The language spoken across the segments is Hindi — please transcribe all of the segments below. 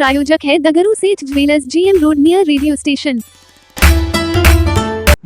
प्रायोजक है दगरू सेठ jewellers, GM road near radio station.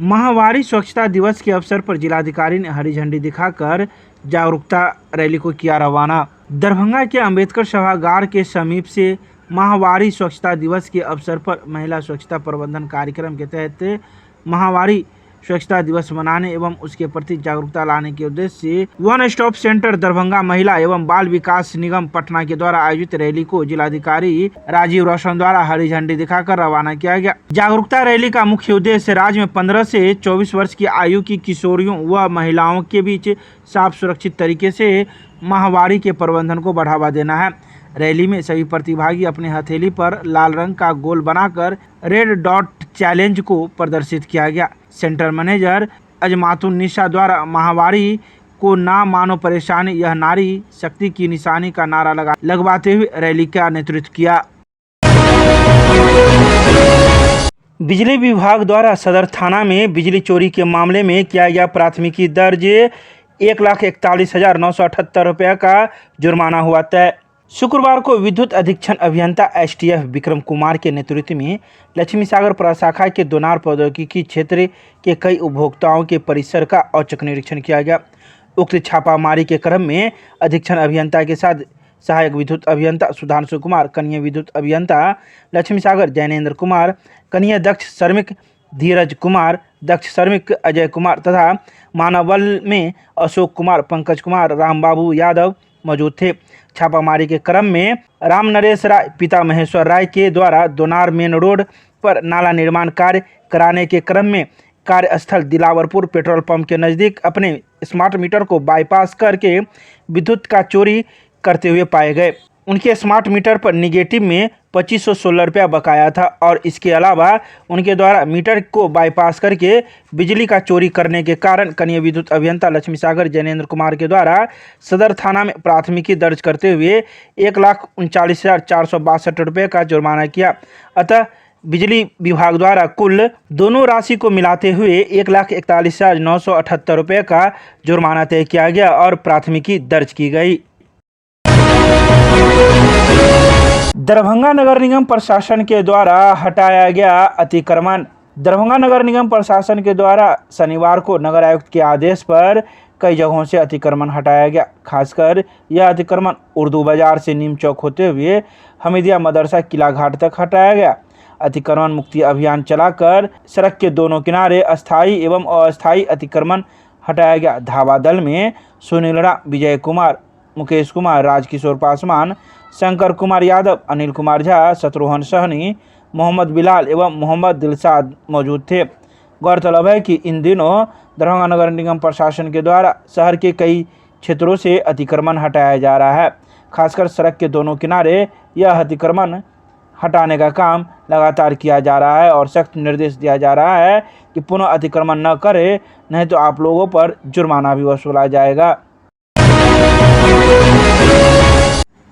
माहवारी स्वच्छता दिवस के अवसर पर जिलाधिकारी ने हरी झंडी दिखाकर जागरूकता रैली को किया रवाना। दरभंगा के अंबेडकर सभागार के समीप से माहवारी स्वच्छता दिवस के अवसर पर महिला स्वच्छता प्रबंधन कार्यक्रम के तहत माहवारी स्वच्छता दिवस मनाने एवं उसके प्रति जागरूकता लाने के उद्देश्य से वन स्टॉप सेंटर दरभंगा महिला एवं बाल विकास निगम पटना के द्वारा आयोजित रैली को जिलाधिकारी राजीव रोशन द्वारा हरी झंडी दिखाकर रवाना किया गया। जागरूकता रैली का मुख्य उद्देश्य राज्य में 15 से 24 वर्ष की आयु की किशोरियों व महिलाओं के बीच साफ सुरक्षित तरीके से माहवारी के प्रबंधन को बढ़ावा देना है। रैली में सभी प्रतिभागी अपने हथेली पर लाल रंग का गोल बनाकर रेड डॉट चैलेंज को प्रदर्शित किया गया। सेंटर मैनेजर अजमातुन निशा द्वारा माहवारी को ना मानो परेशानी, यह नारी शक्ति की निशानी का नारा लगवाते हुए रैली का नेतृत्व किया। बिजली विभाग द्वारा सदर थाना में बिजली चोरी के मामले में किया गया प्राथमिकी दर्ज, 1,41,978 रुपये का जुर्माना हुआ तय। शुक्रवार को विद्युत अधीक्षण अभियंता STF विक्रम कुमार के नेतृत्व में लक्ष्मी सागर प्रशाखा के दोनार प्रौद्योगिकी क्षेत्र के कई उपभोक्ताओं के परिसर का औचक निरीक्षण किया गया। उक्त छापामारी के क्रम में अधीक्षण अभियंता के साथ सहायक विद्युत अभियंता सुधांशु कुमार, कनीय विद्युत अभियंता लक्ष्मी सागर जैनेन्द्र कुमार, कनीय दक्ष श्रमिक धीरज कुमार, दक्ष श्रमिक अजय कुमार तथा मानव बल में अशोक कुमार, पंकज कुमार, रामबाबू यादव मौजूद थे। छापामारी के क्रम में राम नरेश राय पिता महेश्वर राय के द्वारा दोनार मेन रोड पर नाला निर्माण कार्य कराने के क्रम में कार्यस्थल दिलावरपुर पेट्रोल पंप के नज़दीक अपने स्मार्ट मीटर को बाईपास करके विद्युत का चोरी करते हुए पाए गए। उनके स्मार्ट मीटर पर निगेटिव में 2516 रुपया बकाया था और इसके अलावा उनके द्वारा मीटर को बाईपास करके बिजली का चोरी करने के कारण कनीय विद्युत अभियंता लक्ष्मी सागर जैनेन्द्र कुमार के द्वारा सदर थाना में प्राथमिकी दर्ज करते हुए 1,39,462 रुपये का जुर्माना किया। अतः बिजली विभाग द्वारा कुल दोनों राशि को मिलाते हुए 1,41,978 रुपये का जुर्माना तय किया गया और प्राथमिकी दर्ज की गई। दरभंगा नगर निगम प्रशासन के द्वारा हटाया गया अतिक्रमण। दरभंगा नगर निगम प्रशासन के द्वारा शनिवार को नगर आयुक्त के आदेश पर कई जगहों से अतिक्रमण हटाया गया। खासकर यह अतिक्रमण उर्दू बाजार से नीम चौक होते हुए हमीदिया मदरसा किला घाट तक हटाया गया। अतिक्रमण मुक्ति अभियान चलाकर सड़क के दोनों किनारे अस्थायी एवं अस्थायी अतिक्रमण हटाया गया। धावा दल में सुनील राम, विजय कुमार, मुकेश कुमार, राजकिशोर पासवान, शंकर कुमार यादव, अनिल कुमार झा, शत्रुघ्न सहनी, मोहम्मद बिलाल एवं मोहम्मद दिलशाद मौजूद थे। गौरतलब है कि इन दिनों दरभंगा नगर निगम प्रशासन के द्वारा शहर के कई क्षेत्रों से अतिक्रमण हटाया जा रहा है। खासकर सड़क के दोनों किनारे यह अतिक्रमण हटाने का काम लगातार किया जा रहा है और सख्त निर्देश दिया जा रहा है कि पुनः अतिक्रमण न करें, नहीं तो आप लोगों पर जुर्माना भी वसूला जाएगा।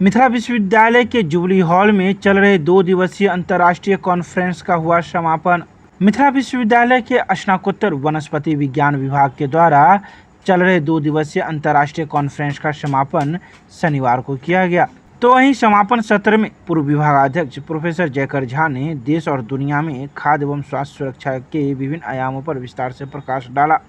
मिथिला विश्वविद्यालय के जुबली हॉल में चल रहे 2 दिवसीय अंतर्राष्ट्रीय कॉन्फ्रेंस का हुआ समापन। मिथिला विश्वविद्यालय के स्नातकोत्तर वनस्पति विज्ञान विभाग के द्वारा चल रहे 2 दिवसीय अंतर्राष्ट्रीय कॉन्फ्रेंस का समापन शनिवार को किया गया। तो वहीं समापन सत्र में पूर्व विभागाध्यक्ष प्रोफेसर जयकर झा ने देश और दुनिया में खाद्य एवं स्वास्थ्य सुरक्षा के विभिन्न आयामों पर विस्तार से प्रकाश डाला।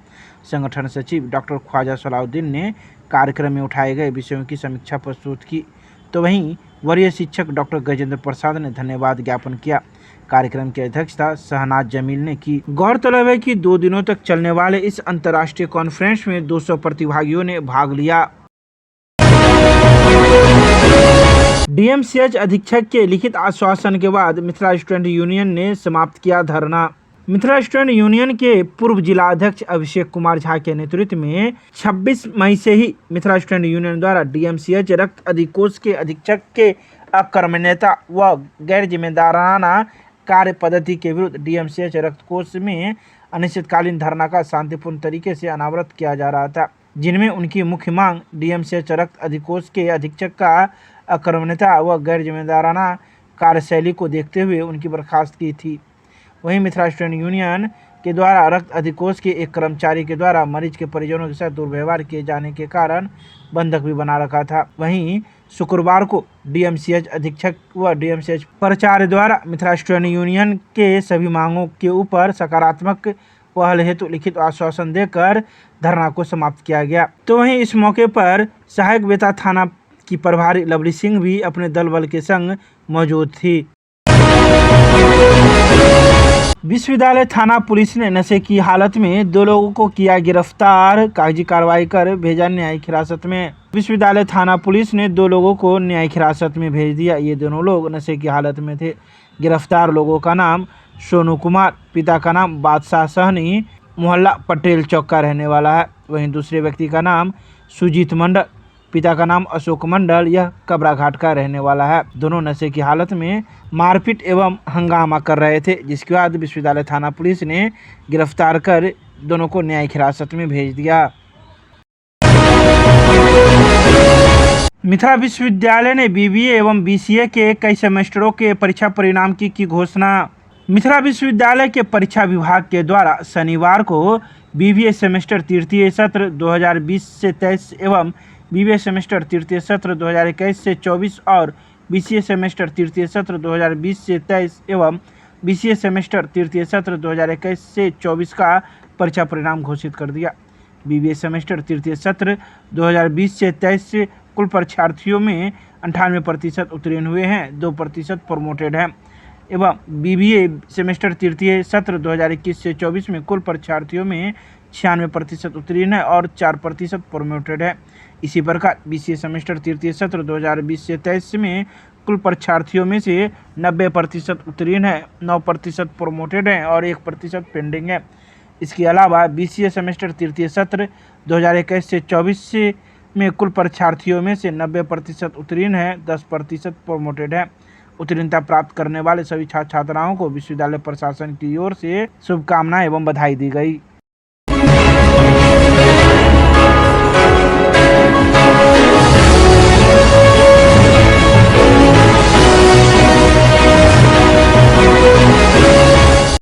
संगठन सचिव डॉक्टर ख्वाजा सलाउद्दीन ने कार्यक्रम में उठाए गए विषयों की समीक्षा प्रस्तुत की। तो वहीं वरीय शिक्षक डॉक्टर गजेंद्र प्रसाद ने धन्यवाद ज्ञापन किया। कार्यक्रम की अध्यक्षता शहनाज जमील ने की। गौरतलब है कि 2 दिनों तक चलने वाले इस अंतर्राष्ट्रीय कॉन्फ्रेंस में 200 प्रतिभागियों ने भाग लिया। DMCH अधीक्षक के लिखित आश्वासन के बाद मिथिला स्टूडेंट यूनियन ने समाप्त किया धरना। मिथिला स्टूडेंट यूनियन के पूर्व जिलाध्यक्ष अभिषेक कुमार झा के नेतृत्व में 26 मई से ही मिथिला स्टूडेंट यूनियन द्वारा DMCH रक्त अधिकोष के अधीक्षक के अकर्मण्यता व गैर जिम्मेदाराना कार्य पद्धति के विरुद्ध DMCH रक्त कोष में अनिश्चितकालीन धरना का शांतिपूर्ण तरीके से अनावृत किया जा रहा था, जिनमें उनकी मुख्य मांग DMCH रक्त अधिकोष के अधीक्षक का अकर्मण्यता व गैर जिम्मेदाराना कार्यशैली को देखते हुए उनकी बर्खास्त की थी। वहीं मिथिला स्टूडेंट यूनियन के द्वारा रक्त अधिकोष के एक कर्मचारी के द्वारा मरीज के परिजनों के साथ दुर्व्यवहार किए जाने के कारण बंधक भी बना रखा था। वहीं शुक्रवार को डीएमसीएच अधीक्षक व डीएमसीएच प्राचार्य द्वारा मिथिला स्टूडेंट यूनियन के सभी मांगों के ऊपर सकारात्मक पहल हेतु लिखित आश्वासन देकर धरना को समाप्त किया गया। तो वहीं इस मौके पर सहायक बेता थाना की प्रभारी लवली सिंह भी अपने दल बल के संग मौजूद थी। विश्वविद्यालय थाना पुलिस ने नशे की हालत में 2 लोगों को किया गिरफ्तार, कागजी कार्रवाई कर भेजा न्यायिक हिरासत में। विश्वविद्यालय थाना पुलिस ने 2 लोगों को न्यायिक हिरासत में भेज दिया। ये दोनों लोग नशे की हालत में थे। गिरफ्तार लोगों का नाम सोनू कुमार, पिता का नाम बादशाह सहनी, मोहल्ला पटेल चौक का रहने वाला है। वहीं दूसरे व्यक्ति का नाम सुजीत मंडल, पिता का नाम अशोक मंडल, यह कबरा घाट का रहने वाला है। दोनों नशे की हालत में मारपीट एवं हंगामा कर रहे थे, जिसके बाद विश्वविद्यालय थाना पुलिस ने गिरफ्तार कर दोनों को न्यायिक हिरासत में भेज दिया। मिथिला विश्वविद्यालय ने बीबीए एवं बीसीए के कई सेमेस्टरों के परीक्षा परिणाम की घोषणा। मिथिला विश्वविद्यालय के परीक्षा विभाग के द्वारा शनिवार को बीबीए सेमेस्टर तृतीय सत्र 2020 से 23 एवं बीबीए सेमेस्टर तृतीय सत्र 2021 से 24 और बीसीए सेमेस्टर तृतीय सत्र 2020 से 23 एवं बीसीए सेमेस्टर तृतीय सत्र 2021 से 24 का परीक्षा परिणाम घोषित कर दिया। बीबीए सेमेस्टर तृतीय सत्र 2020 से 23 से कुल परीक्षार्थियों में 98% उत्तीर्ण हुए हैं, 2% प्रमोटेड हैं एवं बीबीए सेमेस्टर तृतीय सत्र 2021 से 24 में कुल परीक्षार्थियों में 96% उत्तीर्ण है और 4% प्रमोटेड है। इसी प्रकार बीसीए सेमेस्टर तृतीय सत्र 2020 से 23 में कुल परीक्षार्थियों में से 90% उत्तीर्ण है, 9% प्रमोटेड है और 1% पेंडिंग है। इसके अलावा बीसीए सेमेस्टर तृतीय सत्र 2021 से 24 में कुल परीक्षार्थियों में से 90% उत्तीर्ण है, 10% प्रमोटेड है। उत्तीर्णता प्राप्त करने वाले सभी छात्र छात्राओं को विश्वविद्यालय प्रशासन की ओर से शुभकामनाएं एवं बधाई दी गई।